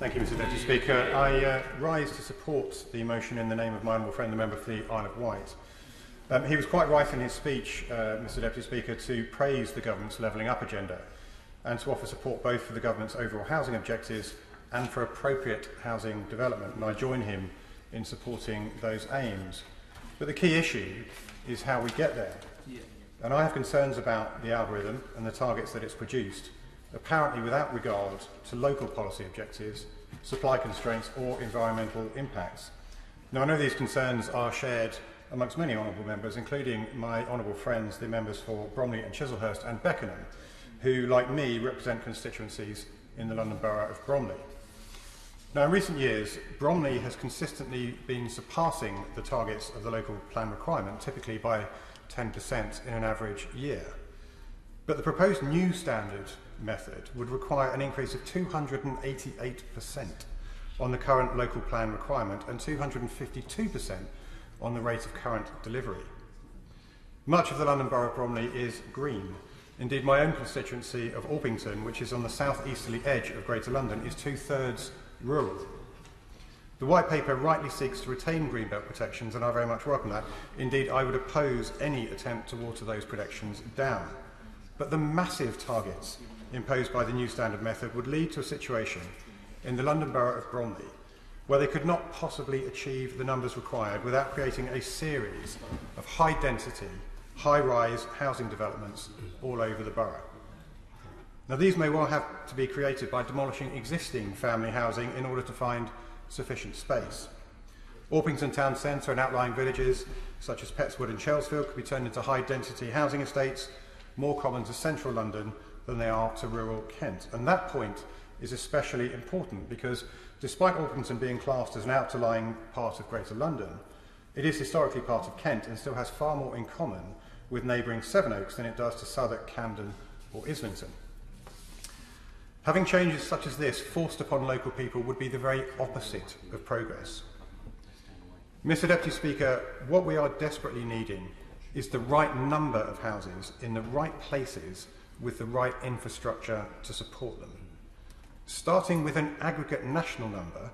Thank you, Mr Deputy Speaker. I rise to support the motion in the name of my honourable friend, the member for the Isle of Wight. He was quite right in his speech, Mr Deputy Speaker, to praise the government's levelling up agenda and to offer support both for the government's overall housing objectives and for appropriate housing development, and I join him in supporting those aims. But the key issue is how we get there. And I have concerns about the algorithm and the targets that it's produced, apparently without regard to local policy objectives, supply constraints or environmental impacts. Now, I know these concerns are shared amongst many honourable members, including my honourable friends, the members for Bromley and Chislehurst and Beckenham, who, like me, represent constituencies in the London Borough of Bromley. Now, in recent years, Bromley has consistently been surpassing the targets of the local plan requirement, typically by 10% in an average year. But the proposed new standard method would require an increase of 288% on the current local plan requirement and 252% on the rate of current delivery. Much of the London Borough of Bromley is green. Indeed, my own constituency of Orpington, which is on the south-easterly edge of Greater London, is two-thirds rural. The White Paper rightly seeks to retain greenbelt protections, and I very much welcome that. Indeed, I would oppose any attempt to water those protections down. But the massive targets imposed by the new standard method would lead to a situation in the London Borough of Bromley where they could not possibly achieve the numbers required without creating a series of high-density, high-rise housing developments all over the borough. Now, these may well have to be created by demolishing existing family housing in order to find sufficient space. Orpington town centre and outlying villages such as Petswood and Chelsfield could be turned into high-density housing estates, more common to central London than they are to rural Kent. And that point is especially important because despite Orpington being classed as an outlying part of Greater London, it is historically part of Kent and still has far more in common with neighbouring Sevenoaks than it does to Southwark, Camden or Islington. Having changes such as this forced upon local people would be the very opposite of progress. Mr Deputy Speaker, what we are desperately needing is the right number of houses in the right places with the right infrastructure to support them. Starting with an aggregate national number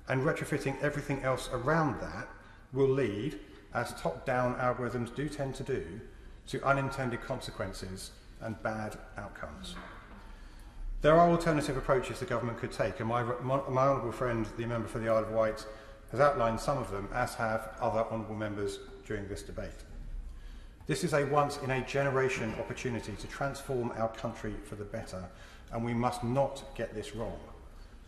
and retrofitting everything else around that will lead, as top-down algorithms do tend to do, to unintended consequences and bad outcomes. There are alternative approaches the government could take, and my honourable friend, the member for the Isle of Wight, has outlined some of them, as have other honourable members during this debate. This is a once-in-a-generation opportunity to transform our country for the better, and we must not get this wrong.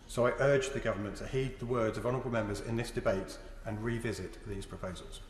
So I urge the government to heed the words of honourable members in this debate and revisit these proposals.